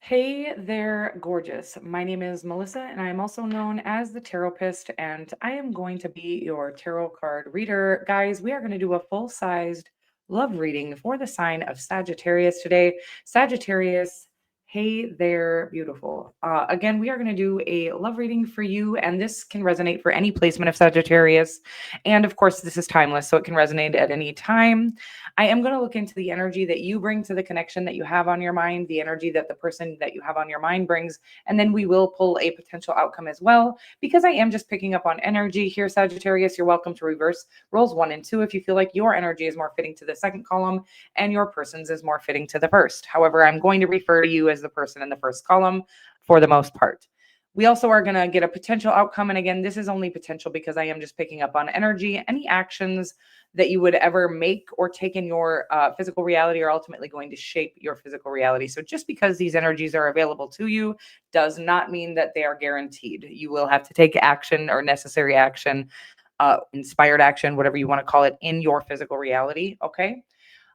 Hey there, gorgeous. My name is Melissa, and I am also known as the Taropist, and I am going to be your tarot card reader. Guys, we are going to do a full sized love reading for the sign of Sagittarius today. Sagittarius, hey there, beautiful. Again, we are going to do a love reading for you, and this can resonate for any placement of Sagittarius. And of course, this is timeless, so it can resonate at any time. I am going to look into the energy that you bring to the connection that you have on your mind, the energy that the person that you have on your mind brings, and then we will pull a potential outcome as well. Because I am just picking up on energy here, Sagittarius, you're welcome to reverse rolls 1 and 2 if you feel like your energy is more fitting to the second column and your person's is more fitting to the first. However, I'm going to refer to you as the person in the first column for the most part. We also are going to get a potential outcome. And again, this is only potential because I am just picking up on energy. Any actions that you would ever make or take in your physical reality are ultimately going to shape your physical reality. So just because these energies are available to you does not mean that they are guaranteed. You will have to take action or necessary action, inspired action, whatever you want to call it, in your physical reality. Okay.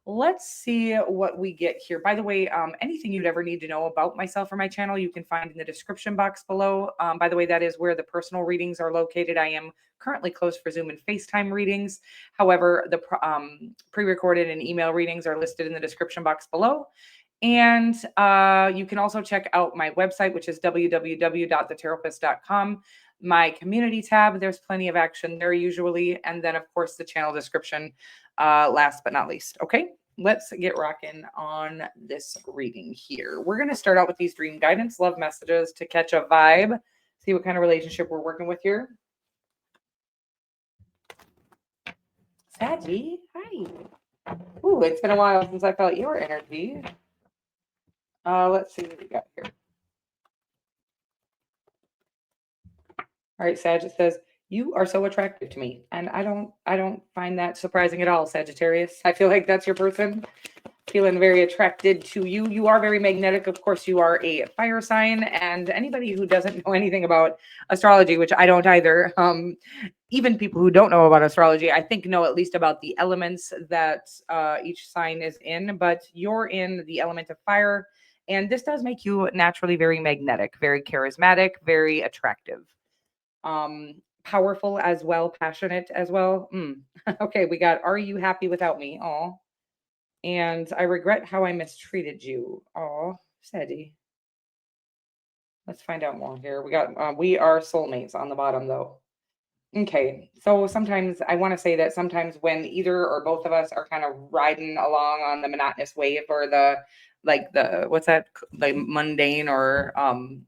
Let's see what we get here. By the way, anything you'd ever need to know about myself or my channel, you can find in the description box below. By the way, that is where the personal readings are located. I am currently closed for Zoom and FaceTime readings. However, the pre-recorded and email readings are listed in the description box below. And you can also check out my website, which is www.theterapist.com. My community tab, there's plenty of action there usually. And then, of course, the channel description, last but not least. Okay, let's get rocking on this reading here. We're going to start out with these dream guidance, love messages to catch a vibe, see what kind of relationship we're working with here. Sadgy, hi. Ooh, it's been a while since I felt your energy. Let's see what we got here. All right, Sag, it says, you are so attractive to me. And I don't find that surprising at all, Sagittarius. I feel like that's your person. Feeling very attracted to you. You are very magnetic. Of course, you are a fire sign. And anybody who doesn't know anything about astrology, which I don't either, even people who don't know about astrology, I think know at least about the elements that each sign is in. But you're in the element of fire. And this does make you naturally very magnetic, very charismatic, very attractive. Powerful as well, passionate as well. Okay, we got, are you happy without me? Oh, and I regret how I mistreated you. Oh, Sadie. Let's find out more here. We got, we are soulmates on the bottom though. Okay, so sometimes I want to say that sometimes when either or both of us are kind of riding along on the monotonous wave or the, like the, what's that, the mundane or on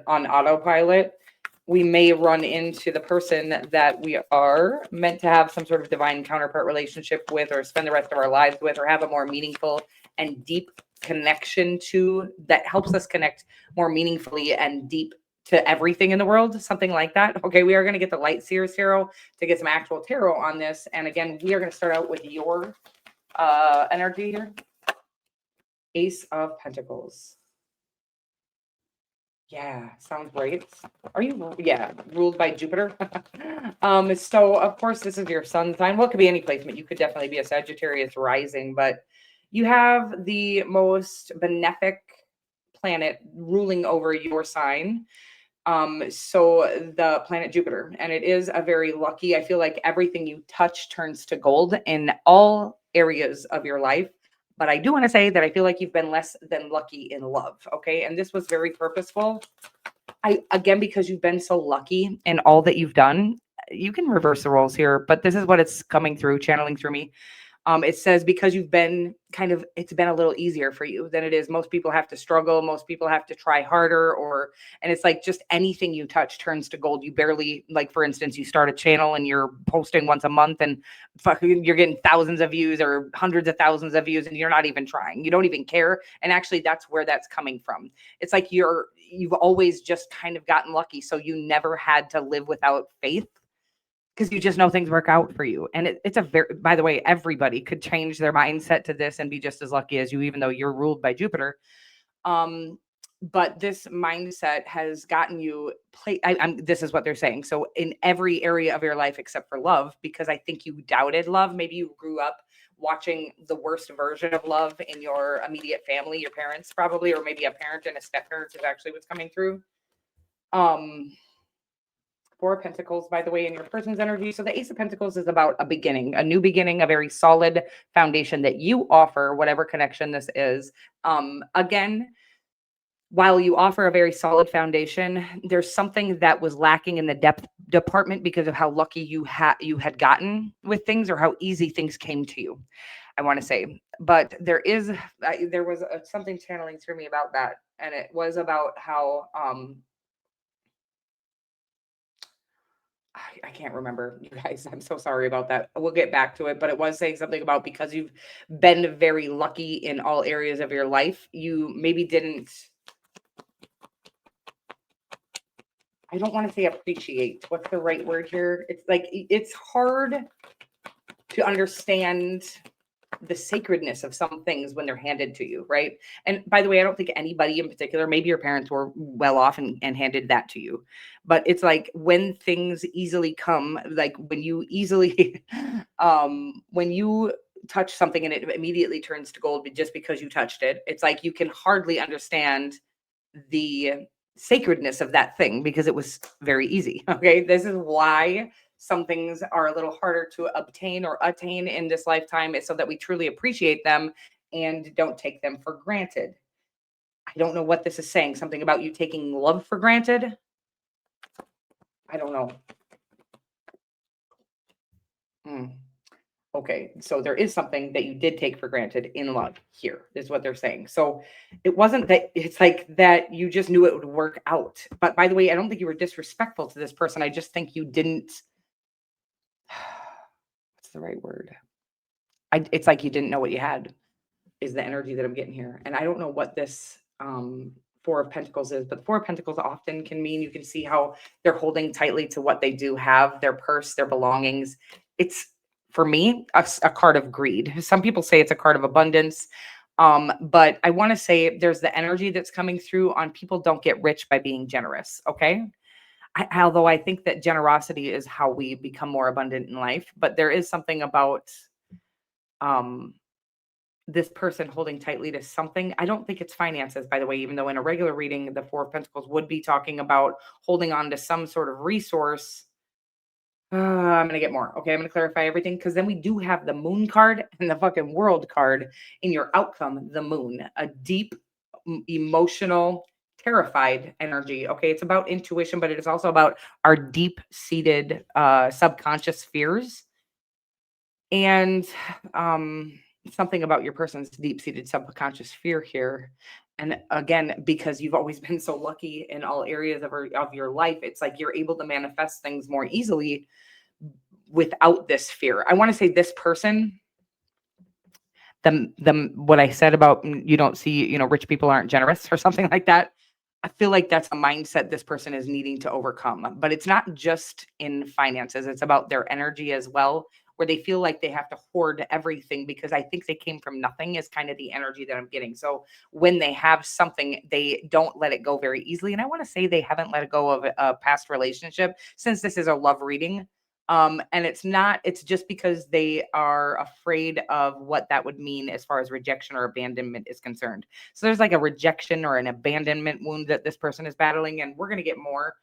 autopilot, we may run into the person that we are meant to have some sort of divine counterpart relationship with, or spend the rest of our lives with, or have a more meaningful and deep connection to, that helps us connect more meaningfully and deep to everything in the world, something like that. Okay, we are going to get the Light Seers Tarot to get some actual tarot on this. And again, we are going to start out with your energy here. Ace of Pentacles. Yeah, sounds great. Are you, yeah, ruled by Jupiter? So of course this is your sun sign. Well, it could be any placement. You could definitely be a Sagittarius rising, but you have the most benefic planet ruling over your sign. So the planet Jupiter, and it is a very lucky, I feel like everything you touch turns to gold in all areas of your life. But I do want to say that I feel like you've been less than lucky in love. Okay. And this was very purposeful. Again, because you've been so lucky in all that you've done, you can reverse the roles here, but this is what it's coming through, channeling through me. It says because you've been kind of, it's been a little easier for you than it is. Most people have to struggle. Most people have to try harder, and it's like just anything you touch turns to gold. You barely, like, for instance, you start a channel and you're posting once a month and fucking, you're getting thousands of views or hundreds of thousands of views and you're not even trying. You don't even care. And actually that's where that's coming from. It's like you've always just kind of gotten lucky. So you never had to live without faith, because you just know things work out for you. And it's a very, by the way, everybody could change their mindset to this and be just as lucky as you, even though you're ruled by Jupiter. But this mindset has gotten you this is what they're saying. So in every area of your life except for love, because I think you doubted love. Maybe you grew up watching the worst version of love in your immediate family, your parents probably, or maybe a parent and a step parent is actually what's coming through. Um, Four of Pentacles, by the way, in your person's energy. So the Ace of Pentacles is about a beginning, a new beginning, a very solid foundation that you offer, whatever connection this is. Again, while you offer a very solid foundation, there's something that was lacking in the depth department because of how lucky you had gotten with things or how easy things came to you. I want to say, but there was something channeling through me about that, and it was about how I can't remember, you guys. I'm so sorry about that. We'll get back to it, but it was saying something about because you've been very lucky in all areas of your life, you maybe didn't. I don't want to say appreciate. What's the right word here? It's like it's hard to understand the sacredness of some things when they're handed to you, right? And by the way, I don't think anybody in particular, maybe your parents were well off and handed that to you. But it's like when things easily come, like when you easily when you touch something and it immediately turns to gold just because you touched it, it's like you can hardly understand the sacredness of that thing because it was very easy. Okay. This is why some things are a little harder to obtain or attain in this lifetime, is so that we truly appreciate them and don't take them for granted. I don't know what this is saying. Something about you taking love for granted. I don't know. Hmm. Okay, so there is something that you did take for granted in love here, is what they're saying. So it wasn't that it's like that you just knew it would work out. But by the way, I don't think you were disrespectful to this person. I just think you didn't. What's the right word? It's like you didn't know what you had, is the energy that I'm getting here. And I don't know what this Four of Pentacles is, but the Four of Pentacles often can mean, you can see how they're holding tightly to what they do have, their purse, their belongings. It's, for me, a card of greed. Some people say it's a card of abundance. But I want to say there's the energy that's coming through on people don't get rich by being generous. Okay. Although I think that generosity is how we become more abundant in life, but there is something about um this person holding tightly to something. I don't think it's finances, by the way, even though in a regular reading, the Four of Pentacles would be talking about holding on to some sort of resource. I'm going to get more. Okay. I'm going to clarify everything because then we do have the moon card and the fucking world card in your outcome, the moon, a deep, emotional, terrified energy. Okay. It's about intuition, but it is also about our deep seated subconscious fears and something about your person's deep-seated subconscious fear here. And again, because you've always been so lucky in all areas of your life, it's like you're able to manifest things more easily without this fear. I want to say this person, the what I said about you don't see, rich people aren't generous or something like that. I feel like that's a mindset this person is needing to overcome. But it's not just in finances, it's about their energy as well, where they feel like they have to hoard everything because I think they came from nothing, is kind of the energy that I'm getting. So when they have something, they don't let it go very easily. And I want to say they haven't let it go of a past relationship, since this is a love reading. And it's just because they are afraid of what that would mean as far as rejection or abandonment is concerned. So there's like a rejection or an abandonment wound that this person is battling, and we're going to get more.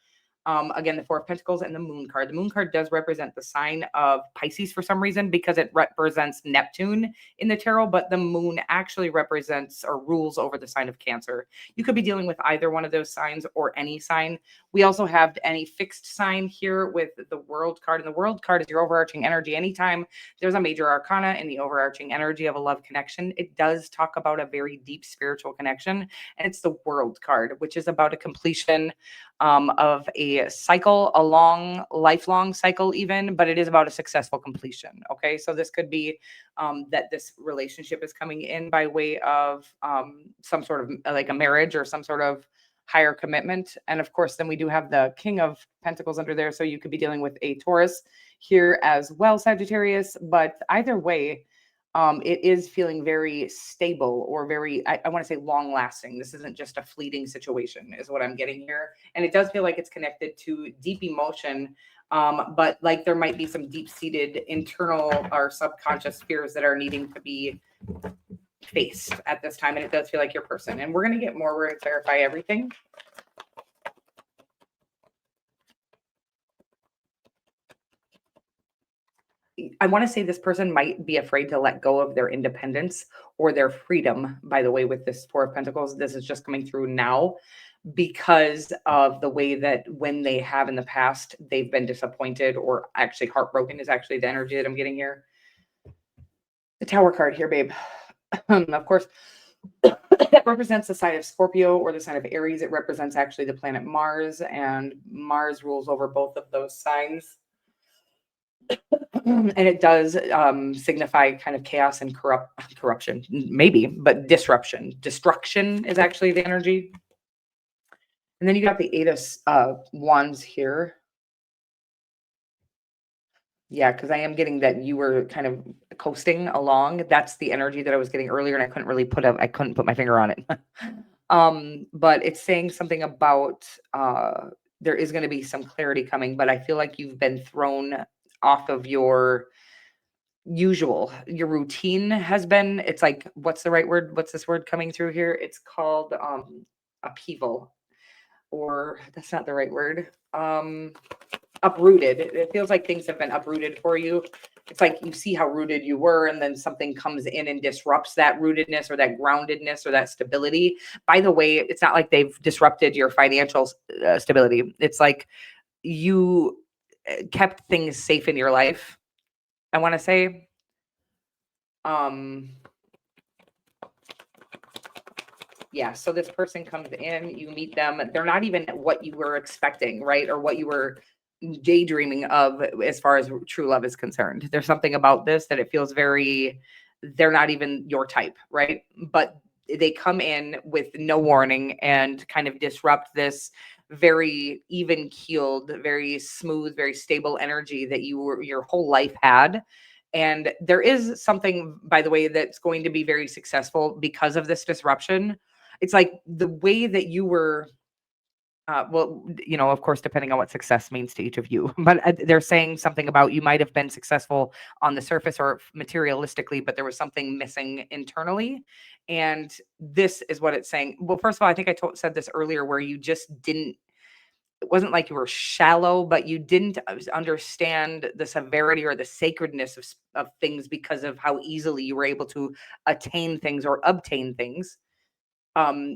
Again, the Four of Pentacles and the Moon card. The Moon card does represent the sign of Pisces for some reason because it represents Neptune in the tarot, but the Moon actually represents or rules over the sign of Cancer. You could be dealing with either one of those signs or any sign. We also have any fixed sign here with the World card, and the World card is your overarching energy. Anytime there's a major arcana in the overarching energy of a love connection, it does talk about a very deep spiritual connection, and it's the World card, which is about a completion of a cycle, a long, lifelong cycle, even, but it is about a successful completion. Okay. So this could be that this relationship is coming in by way of some sort of like a marriage or some sort of higher commitment. And of course, then we do have the King of Pentacles under there. So you could be dealing with a Taurus here as well, Sagittarius. But either way, it is feeling very stable or very, I want to say long lasting. This isn't just a fleeting situation, is what I'm getting here. And it does feel like it's connected to deep emotion But like there might be some deep-seated internal or subconscious fears that are needing to be faced at this time, and it does feel like your person. And we're going to get more. We're going to clarify everything. I want to say this person might be afraid to let go of their independence or their freedom. By the way, with this Four of Pentacles, this is just coming through now because of the way that when they have in the past, they've been disappointed or actually heartbroken is actually the energy that I'm getting here. The Tower card here, babe. Of course, that represents the sign of Scorpio or the sign of Aries. It represents actually the planet Mars, and Mars rules over both of those signs. And it does signify kind of chaos and corruption, maybe, but disruption. Destruction is actually the energy. And then you got the Eight of Wands here. Yeah, because I am getting that you were kind of coasting along. That's the energy that I was getting earlier, and I couldn't put my finger on it. But it's saying something about there is going to be some clarity coming, but I feel like you've been thrown off of your routine has been, it's like, what's the right word? What's this word coming through here? It's called upheaval, or that's not the right word. Uprooted. It feels like things have been uprooted for you. It's like you see how rooted you were, and then something comes in and disrupts that rootedness or that groundedness or that stability. By the way, it's not like they've disrupted your financial stability. It's like you kept things safe in your life, I want to say. Yeah, so this person comes in, you meet them, they're not even what you were expecting, right? Or what you were daydreaming of as far as true love is concerned. There's something about this that it feels very, they're not even your type, right? But they come in with no warning and kind of disrupt this very even keeled, very smooth, very stable energy that your whole life had. And there is something, by the way, that's going to be very successful because of this disruption. It's like the way that you were, well, of course, depending on what success means to each of you, but they're saying something about you might have been successful on the surface or materialistically, but there was something missing internally. And this is what it's saying. Well, first of all, I think said this earlier where you just didn't, it wasn't like you were shallow, but you didn't understand the severity or the sacredness of things because of how easily you were able to attain things or obtain things.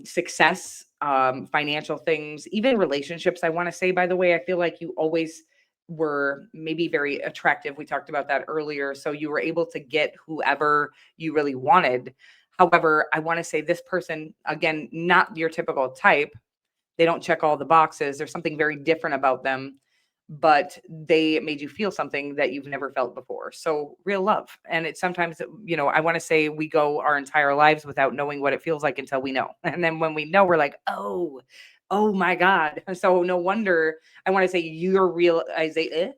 Success, financial things, even relationships. I want to say, by the way, I feel like you always were maybe very attractive. We talked about that earlier. So you were able to get whoever you really wanted. However, I want to say this person, again, not your typical type. They don't check all the boxes. There's something very different about them, but they made you feel something that you've never felt before. So real love. And it's sometimes, I want to say we go our entire lives without knowing what it feels like until we know. And then when we know, we're like, oh my God. So no wonder I want to say your realization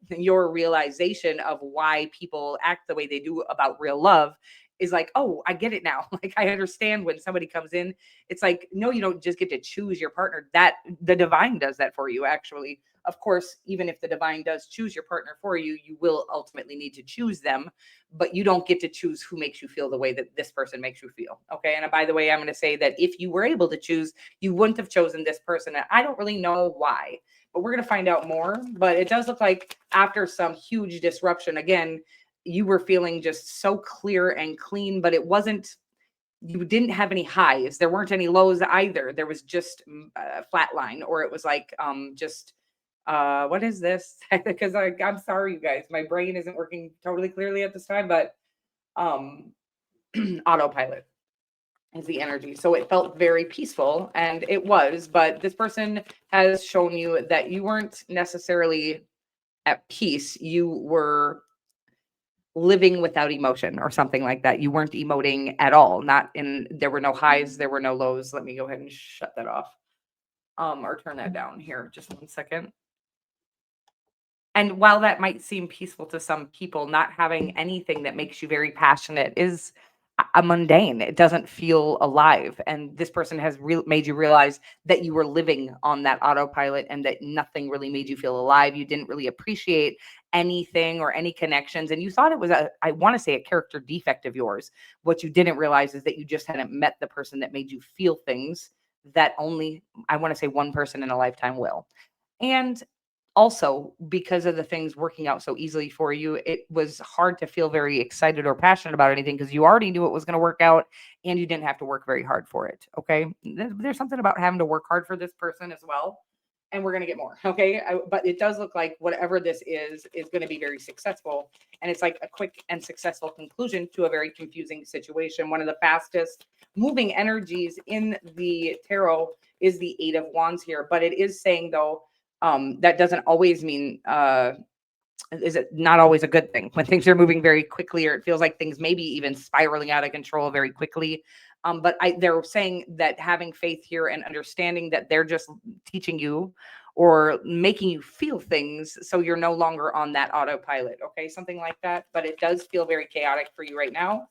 of why people act the way they do about real love is like, oh, I get it now. Like I understand when somebody comes in, it's like, no, you don't just get to choose your partner. That the divine does that for you, actually. Of course, even if the divine does choose your partner for you, you will ultimately need to choose them, but you don't get to choose who makes you feel the way that this person makes you feel. Okay. And by the way, I'm going to say that if you were able to choose, you wouldn't have chosen this person. And I don't really know why, but we're going to find out more. But it does look like after some huge disruption, again, you were feeling just so clear and clean, but it wasn't, you didn't have any highs. There weren't any lows either. There was just a flat line, or it was like just what is this? Because I'm sorry, you guys, my brain isn't working totally clearly at this time, but um autopilot is the energy. So it felt very peaceful, and it was, but this person has shown you that you weren't necessarily at peace. You were living without emotion or something like that. You weren't emoting at all. There were no highs, there were no lows. Let me go ahead and shut that off. Or turn that down here. Just 1 second. And while that might seem peaceful to some people, not having anything that makes you very passionate is a mundane. It doesn't feel alive. And this person has made you realize that you were living on that autopilot and that nothing really made you feel alive. You didn't really appreciate anything or any connections. And you thought it was I want to say, a character defect of yours. What you didn't realize is that you just hadn't met the person that made you feel things that only, I want to say, one person in a lifetime will. And also, because of the things working out so easily for you, it was hard to feel very excited or passionate about anything because you already knew it was going to work out and you didn't have to work very hard for it. Okay. There's something about having to work hard for this person as well. And we're going to get more. Okay. But it does look like whatever this is going to be very successful. And it's like a quick and successful conclusion to a very confusing situation. One of the fastest moving energies in the tarot is the Eight of Wands here. But it is saying, though, that doesn't always mean is it not always a good thing when things are moving very quickly, or it feels like things maybe even spiraling out of control very quickly. But they're saying that having faith here and understanding that they're just teaching you or making you feel things so you're no longer on that autopilot. Okay, something like that. But it does feel very chaotic for you right now.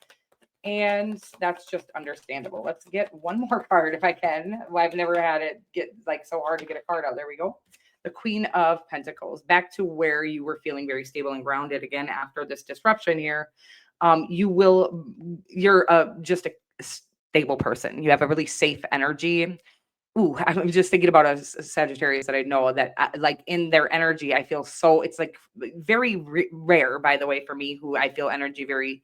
And that's just understandable. Let's get one more card if I can. Well, I've never had it get like so hard to get a card out. There we go. The Queen of Pentacles, back to where you were feeling very stable and grounded again after this disruption here. You're just a stable person. You have a really safe energy. Ooh, I'm just thinking about a Sagittarius that I know that like in their energy, I feel so, it's like very rare, by the way, for me, who I feel energy very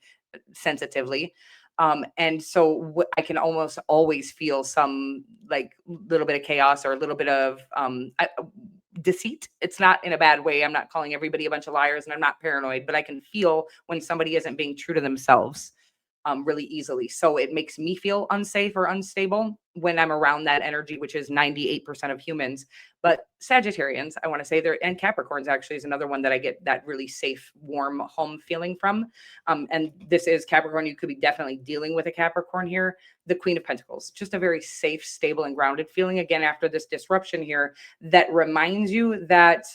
sensitively. And so I can almost always feel some like little bit of chaos or a little bit of deceit. It's not in a bad way. I'm not calling everybody a bunch of liars and I'm not paranoid, but I can feel when somebody isn't being true to themselves really easily. So it makes me feel unsafe or unstable when I'm around that energy, which is 98% of humans. But Sagittarians, I want to say, there, and Capricorns actually is another one that I get that really safe, warm home feeling from. And this is Capricorn. You could be definitely dealing with a Capricorn here. The Queen of Pentacles, just a very safe, stable, and grounded feeling again after this disruption here that reminds you that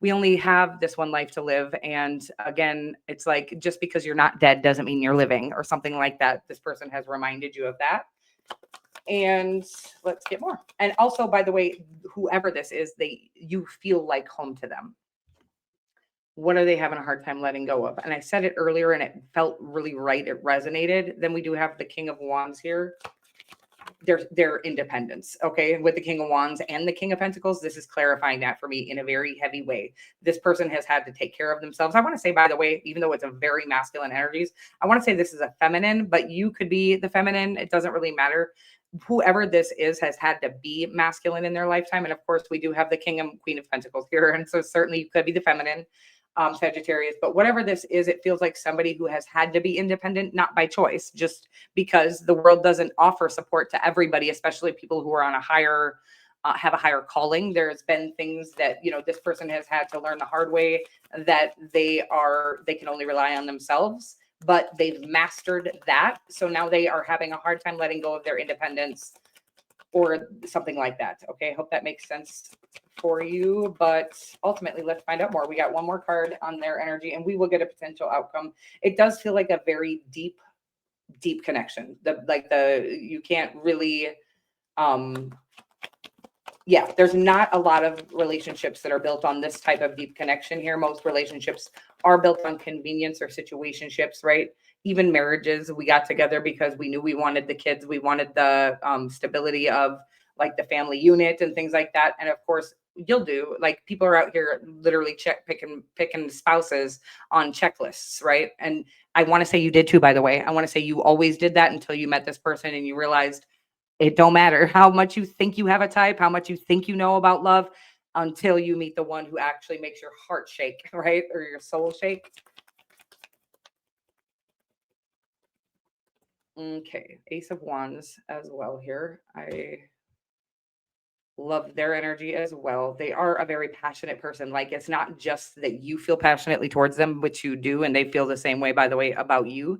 we only have this one life to live. And again, it's like just because you're not dead doesn't mean you're living or something like that. This person has reminded you of that. And let's get more. And also, by the way, whoever this is, you feel like home to them. What are they having a hard time letting go of? And I said it earlier and it felt really right. It resonated. Then we do have the King of Wands here. Their independence. Okay. With the King of Wands and the King of Pentacles, this is clarifying that for me in a very heavy way. This person has had to take care of themselves. I want to say, by the way, even though it's a very masculine energies, I want to say this is a feminine, but you could be the feminine. It doesn't really matter. Whoever this is has had to be masculine in their lifetime. And of course, we do have the King and Queen of Pentacles here. And so certainly you could be the feminine. Sagittarius, but whatever this is, it feels like somebody who has had to be independent, not by choice, just because the world doesn't offer support to everybody, especially people who are on a higher, have a higher calling. There's been things that, this person has had to learn the hard way that they can only rely on themselves, but they've mastered that. So now they are having a hard time letting go of their independence or something like that. Okay. I hope that makes sense for you, but ultimately let's find out more. We got one more card on their energy and we will get a potential outcome. It does feel like a very deep connection. You can't really, there's not a lot of relationships that are built on this type of deep connection here. Most relationships are built on convenience or situationships, right? Even marriages, we got together because we knew we wanted the kids. We wanted the stability of like the family unit and things like that. And of course, you'll do, like, people are out here literally picking spouses on checklists, right? And I want to say you did too, by the way. I want to say you always did that until you met this person and you realized it don't matter how much you think you have a type, how much you think you know about love, until you meet the one who actually makes your heart shake, right? Or your soul shake. Okay, Ace of Wands as well here. I love their energy as well. They are a very passionate person. Like, it's not just that you feel passionately towards them, which you do, and they feel the same way, by the way, about you.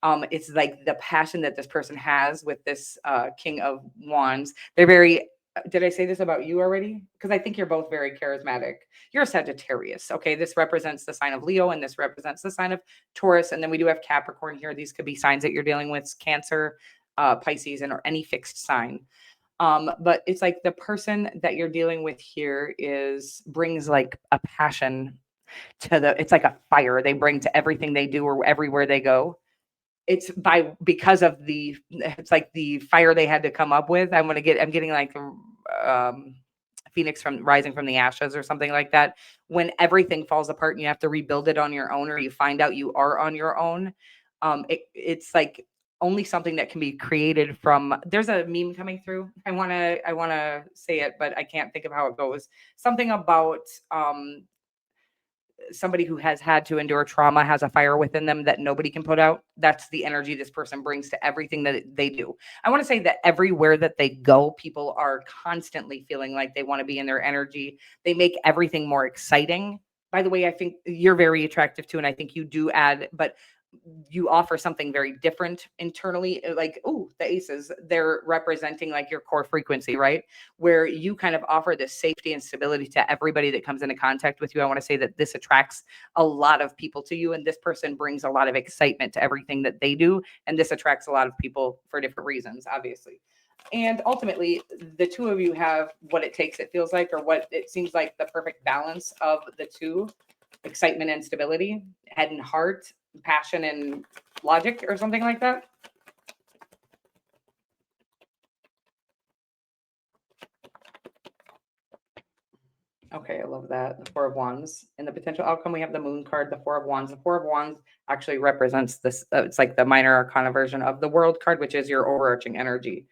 It's like the passion that this person has with this King of Wands. They're very did I say this about you already? Because I think you're both very charismatic. You're a Sagittarius. Okay. This represents the sign of Leo and this represents the sign of Taurus. And then we do have Capricorn here. These could be signs that you're dealing with: Cancer, Pisces, and or any fixed sign. But it's like the person that you're dealing with here is brings like a passion to it's like a fire they bring to everything they do or everywhere they go. It's because of it's like the fire they had to come up with. I'm getting like um Phoenix from rising from the ashes or something like that. When everything falls apart and you have to rebuild it on your own, or you find out you are on your own, it's like only something that can be created from. There's a meme coming through. I wanna say it, but I can't think of how it goes. Something about somebody who has had to endure trauma has a fire within them that nobody can put out. That's the energy this person brings to everything that they do. I want to say that everywhere that they go, people are constantly feeling like they want to be in their energy. They make everything more exciting. By the way, I think you're very attractive too, and I think you do add, but you offer something very different internally. Like, oh, the aces, they're representing like your core frequency, right? Where you kind of offer this safety and stability to everybody that comes into contact with you. I want to say that this attracts a lot of people to you, and this person brings a lot of excitement to everything that they do. And this attracts a lot of people for different reasons, obviously. And ultimately, the two of you have what it takes, it feels like, or what it seems like the perfect balance of the two: excitement and stability, head and heart, passion and logic, or something like that. Okay, I love that. The Four of Wands. In the potential outcome, we have the Moon card, the Four of Wands. The Four of Wands actually represents this. It's like the minor arcana version of the World card, which is your overarching energy.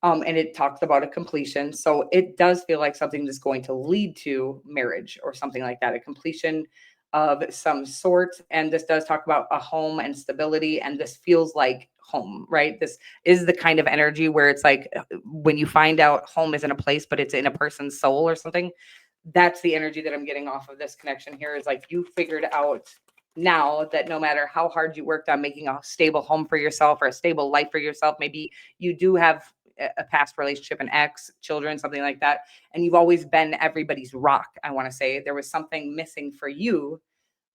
And it talks about a completion. So it does feel like something that's going to lead to marriage or something like that, a completion of some sort. And this does talk about a home and stability. And this feels like home, right? This is the kind of energy where it's like when you find out home isn't a place, but it's in a person's soul or something. That's the energy that I'm getting off of this connection here, is like you figured out now that no matter how hard you worked on making a stable home for yourself or a stable life for yourself, maybe you do have a past relationship, an ex, children, something like that, and you've always been everybody's rock. I want to say there was something missing for you,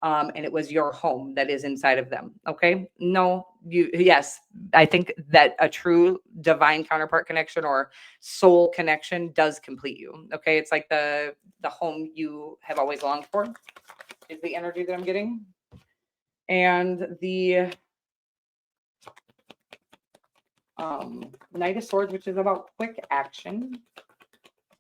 and it was your home that is inside of them. Okay, no, yes, I think that a true divine counterpart connection or soul connection does complete you. Okay, it's like the home you have always longed for is the energy that I'm getting. And the Knight of Swords, which is about quick action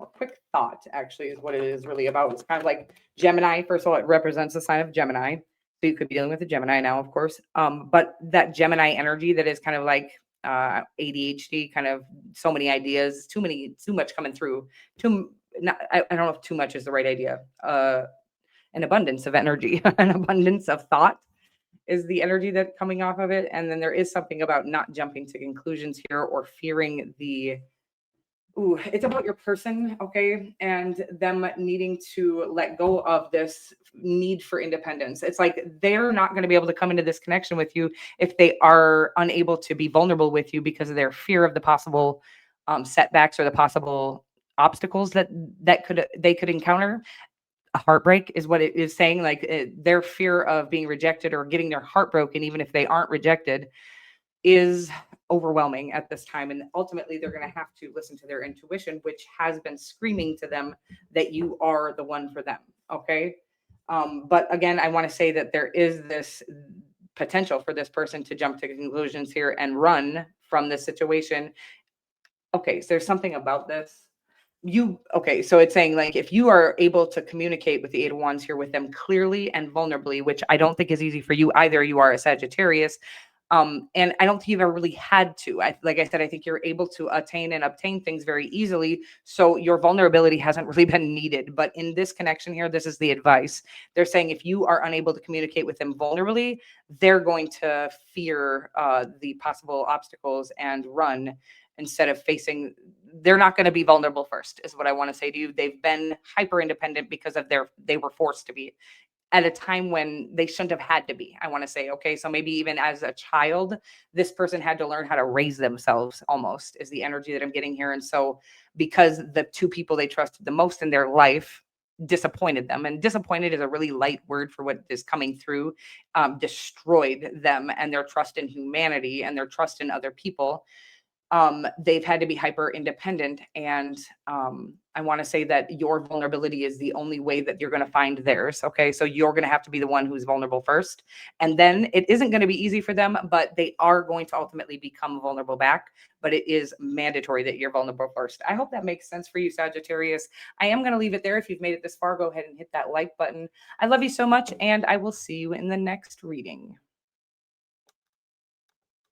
or quick thought, actually, is what it is really about. It's kind of like Gemini. First of all, it represents the sign of Gemini. So you could be dealing with a Gemini now, of course. But that Gemini energy that is kind of like ADHD, kind of so many ideas, too much coming through. I don't know if too much is the right idea. An abundance of energy, an abundance of thought is the energy that coming off of it. And then there is something about not jumping to conclusions here or fearing the. Ooh, it's about your person, okay, and them needing to let go of this need for independence. It's like they're not going to be able to come into this connection with you if they are unable to be vulnerable with you because of their fear of the possible setbacks or the possible obstacles that they could encounter. A heartbreak is what it is saying, like their fear of being rejected or getting their heart broken, even if they aren't rejected, is overwhelming at this time. And ultimately, they're going to have to listen to their intuition, which has been screaming to them that you are the one for them. Okay. But again, I want to say that there is this potential for this person to jump to conclusions here and run from this situation. Okay. So there's something about this. Okay, so it's saying like if you are able to communicate with the Eight of Wands here with them clearly and vulnerably, which I don't think is easy for you either. You are a Sagittarius, and I don't think you've ever really had to. Like I said, I think you're able to attain and obtain things very easily. So your vulnerability hasn't really been needed. But in this connection here, this is the advice. They're saying if you are unable to communicate with them vulnerably, they're going to fear the possible obstacles and run instead of facing. They're not going to be vulnerable first, is what I want to say to you. They've been hyper independent because of they were forced to be. at a time when they shouldn't have had to be, I want to say. Okay, so maybe even as a child, this person had to learn how to raise themselves, almost, is the energy that I'm getting here. And so because the two people they trusted the most in their life disappointed them, and disappointed is a really light word for what is coming through, destroyed them and their trust in humanity and their trust in other people. They've had to be hyper independent. And I want to say that your vulnerability is the only way that you're going to find theirs. Okay. So you're going to have to be the one who's vulnerable first. And then it isn't going to be easy for them, but they are going to ultimately become vulnerable back. But it is mandatory that you're vulnerable first. I hope that makes sense for you, Sagittarius. I am going to leave it there. If you've made it this far, go ahead and hit that like button. I love you so much, and I will see you in the next reading.